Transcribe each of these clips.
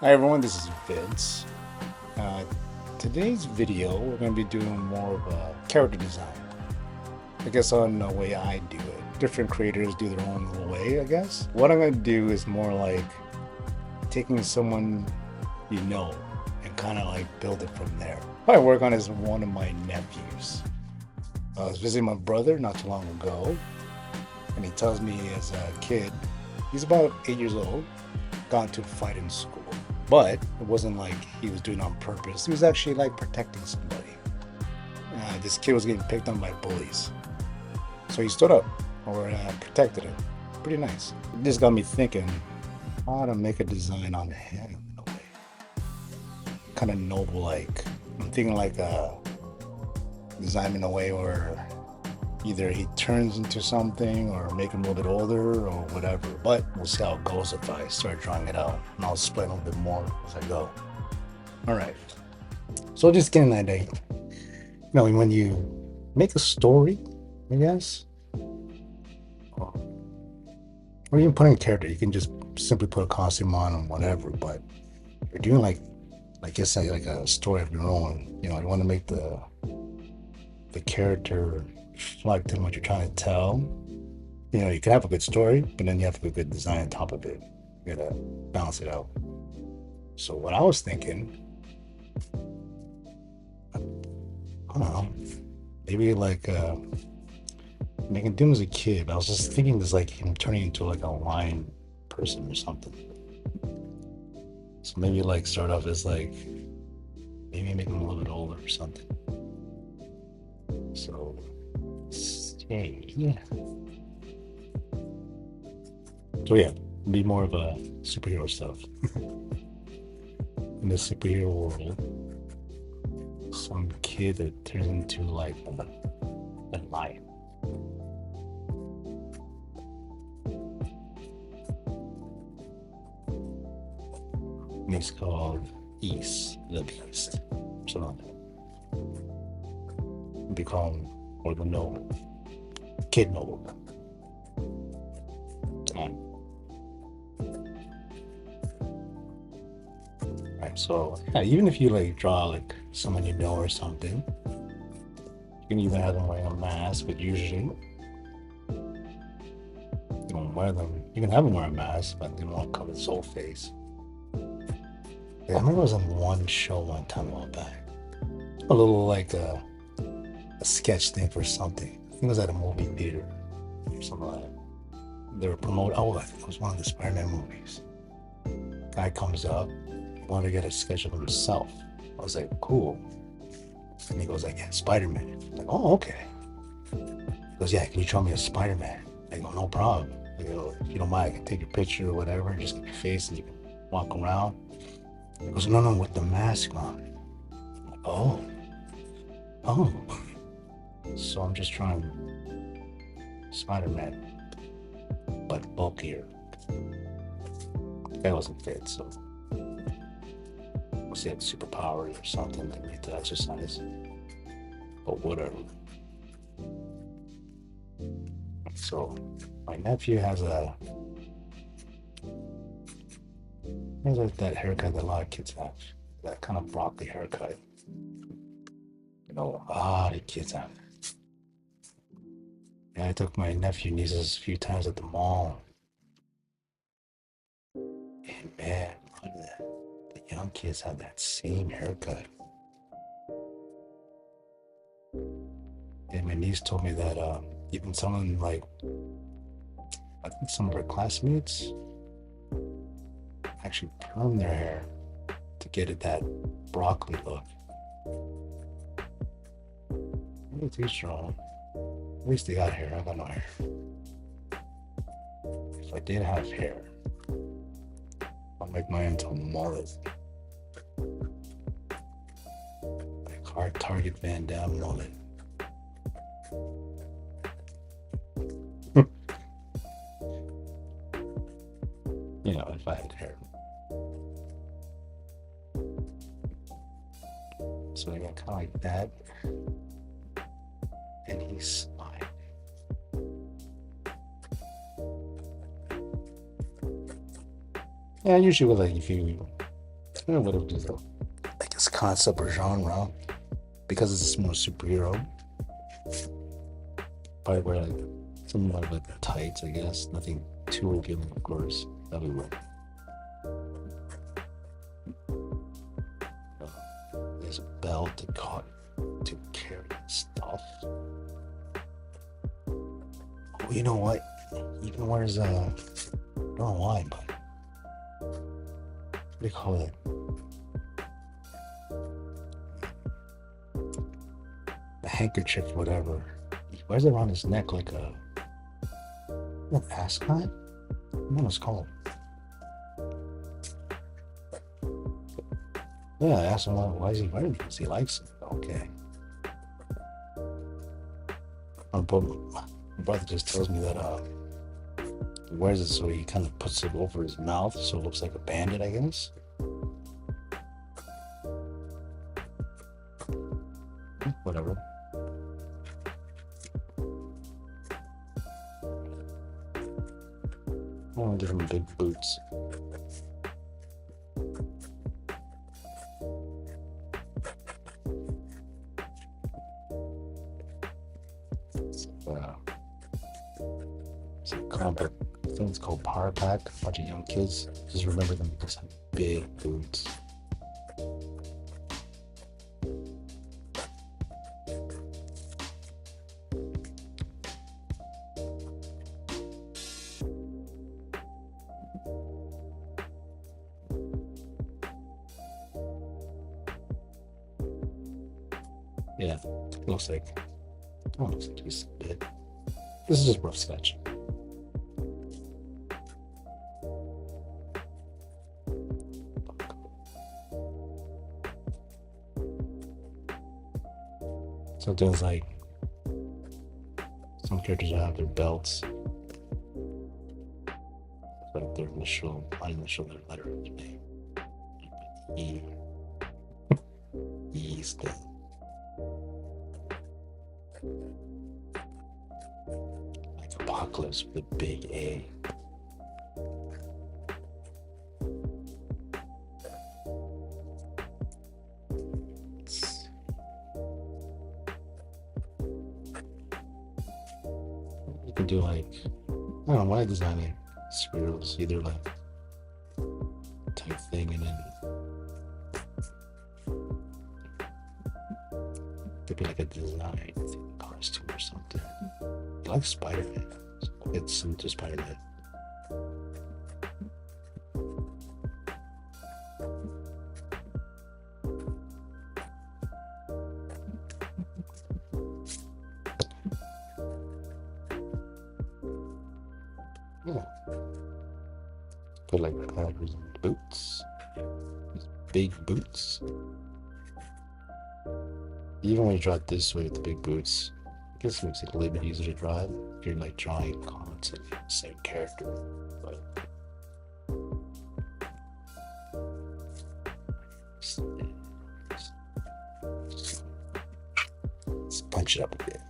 Hi everyone, this is Vince. Uh, Today's video, we're going to be doing more of a character design. I guess on the way I do it. Different creators do their own little way, I guess. What I'm going to do is more like taking someone you know and kind of like build it from there. What I work on is one of my nephews. I was visiting my brother not too long ago, and he tells me as a kid, he's about 8 years old, got into a fight in school. But it wasn't like he was doing it on purpose. He was actually like protecting somebody. This kid was getting picked on by bullies. So he stood up or protected him. Pretty nice. This got me thinking how to make a design on him in a way. Kind of noble like. I'm thinking like a design in a way where either he turns into something or make him a little bit older or whatever. But we'll see how it goes if I start drawing it out. And I'll explain a little bit more as I go. All right. So just getting that idea. When you make a story, I guess, or even putting a character, you can just simply put a costume on and whatever. But if you're doing like I say, like a story of your own, you want to make the character reflect on what you're trying to tell. You can have a good story, but then you have to have a good design on top of it. You gotta balance it out. So what I was thinking, I don't know, maybe like making Doom as a kid. But I was just thinking this like him turning into like a lion person or something. So maybe like start off as like maybe make him a little bit older or something. So yeah. So yeah, be more of a superhero stuff. In the superhero world, some kid that turns into like a lion. And he's called East, the Beast. So we call him or the Noble, Kid Noble. Right, so yeah, even if you like draw like someone you know or something, you can either have them wearing a mask, but usually you don't wear them. You can have them wear a mask, but they don't want to cover the whole face. Yeah, I remember I was on one show one time a while back. A little like a sketch thing for something. I think it was at a movie theater or something like that. They were promoting, oh, I think it was one of the Spider-Man movies. Guy comes up, wanted to get a sketch of himself. I was like, cool. And he goes like, yeah, Spider-Man. I'm like, oh, okay. He goes, yeah, can you draw me a Spider-Man? I go, no problem. I go, if you don't mind, I can take your picture or whatever, just get your face and you can walk around. He goes, no, no, with the mask on. I'm like, oh. So I'm just trying Spider-Man, but bulkier. That wasn't fit, so we'll see if superpowers or something that need to exercise. But whatever. So my nephew has like that haircut that a lot of kids have. That kind of broccoli haircut. A lot of kids have it. Yeah, I took my nephew nieces a few times at the mall. And man, the young kids have that same haircut. And my niece told me that even someone like, I think some of her classmates actually perm their hair to get it that broccoli look. Maybe too strong. At least they got hair. I got no hair. If I did have hair, I'll make mine into a mullet. Like hard Target Van Damme mullet. If I had hair. So again, kind of like that. And he's smiling. Yeah, usually with like if you whatever it is, I guess concept or genre, because it's more superhero. Probably wear like something like tights, I guess. Nothing too revealing, of course. That'll be weird. There's a belt to carry stuff. Oh, you know what? Even wears I don't know why, but what do you call it? A handkerchief, whatever. He wears it around his neck like an ascot? What was it called? Yeah, I asked him why is he wearing it? Because he likes it. Okay. My brother just tells me that he wears it so he kind of puts it over his mouth so it looks like a bandit, I guess. Whatever. Oh, different big boots. It's a comic. I think it's called Power Pack. A bunch of young kids. Just remember them because have big boots. Yeah, looks like. Oh, looks like he's a bit. This is just rough sketch. So there's like some characters have their belts, like their initial, not initial, their letter of their name. E. E's thing. Like Apocalypse with a big A. You can do like, I don't know, when I design it, squirrels, either like type thing and then could be like a design costume or something. I like Spider-Man. It's into Spider-Man. Yeah. Put like patterns on boots. These big boots. Even when you draw it this way with the big boots, I guess it makes it a little bit easier to draw it if you're like drawing constantly the same character. But let's punch it up a bit.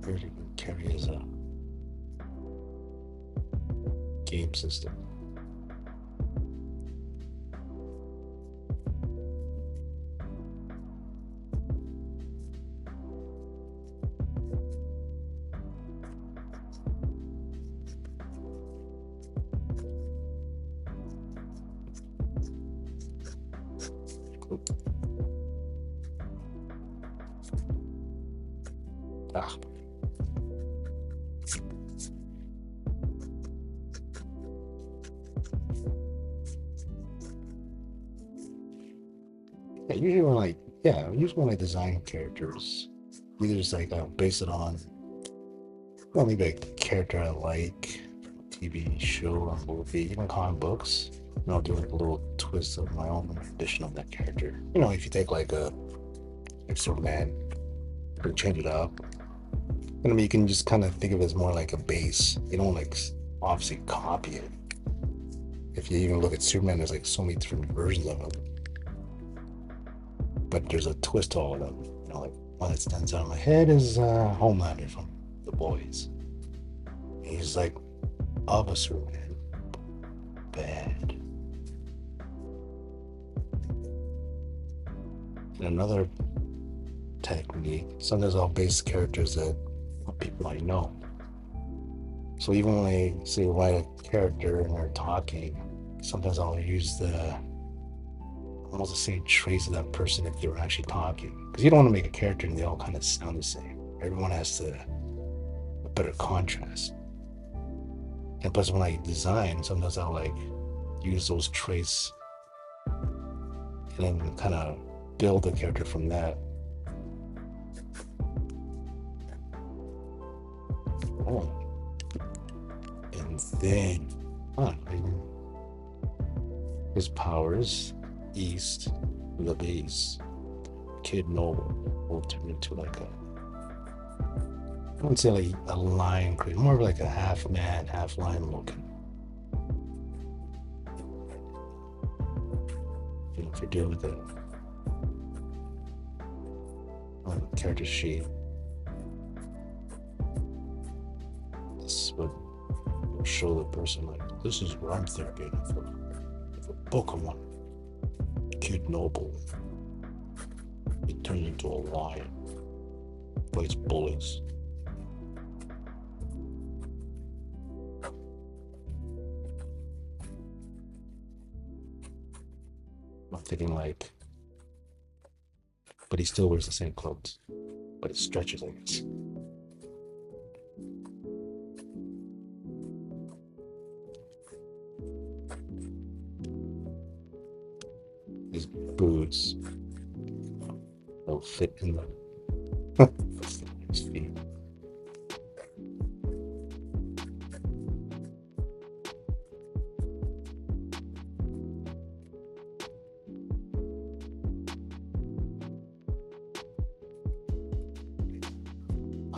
Really good carry as a game system. Ah. Yeah, usually when I design characters, either just like base it on, well, maybe a character I like from a TV show or movie, even comic books. And I'll do like a little twist of my own edition of that character. If you take like like Superman, you can change it up. And I mean, you can just kind of think of it as more like a base. You don't like obviously copy it. If you even look at Superman, there's like so many different versions of him. But there's a twist to all of them. Like one that stands out in my head is Homelander from The Boys. He's like of a Superman, bad. And another technique, sometimes I'll base characters that people I know. So even when I say write a character and they're talking, sometimes I'll use almost the same traits of that person if they were actually talking. Because you don't want to make a character and they all kind of sound the same. Everyone has a better contrast. And plus when I design, sometimes I'll like use those traits and then kind of build a character from that. Oh. And then his powers, East, the base, Kid Noble will turn into like I wouldn't say like a lion creature, more of like a half man, half lion looking. If you're dealing with a character sheet, this would show the person like, this is what I'm thinking for Pokemon. Kid Noble. He turned into a lion. Fights bullies. I'm thinking like, but he still wears the same clothes, but it stretches, I guess. His boots don't fit in his feet.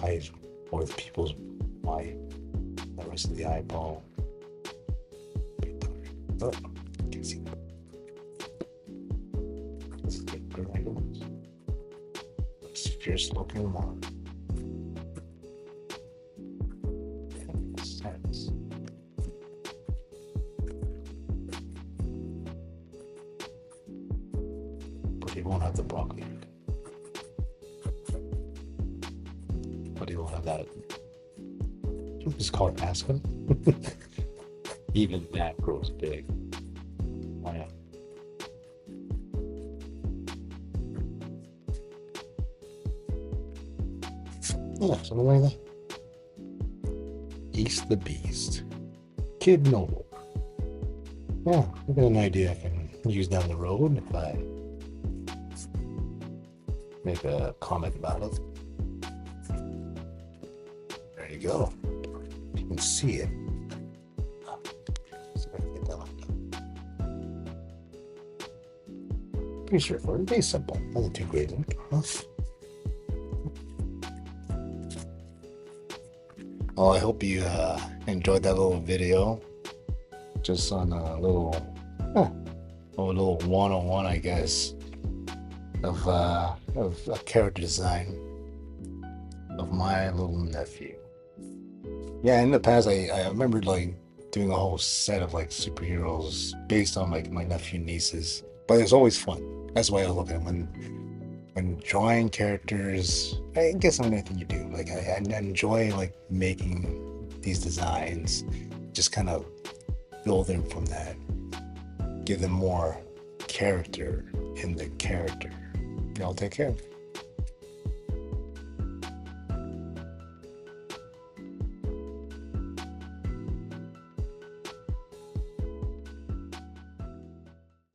Eyes or the people's eye, the rest of the eyeball. Oh, you can see that. This is the good ones. This fierce looking one. Sense. But he won't have the broccoli. But he will have that. It's called aspen. Even that grows big. Oh, yeah. Yeah, something like that. East the Beast. Kid Noble. Yeah, I've got an idea I can use down the road if I make a comment about it. There you go. You can see it. See if I can get that one done. Pretty straightforward, very simple. Nothing too great. Huh? Well, I hope you enjoyed that little video. Just on a little 101, I guess, of a character design of my little nephew. Yeah, in the past, I remembered like doing a whole set of like superheroes based on like my nephew and nieces, but it's always fun. That's why I look at them when drawing characters. I guess on anything you do, like I enjoy like making these designs, just kind of build them from that, give them more character in the character. Y'all take care.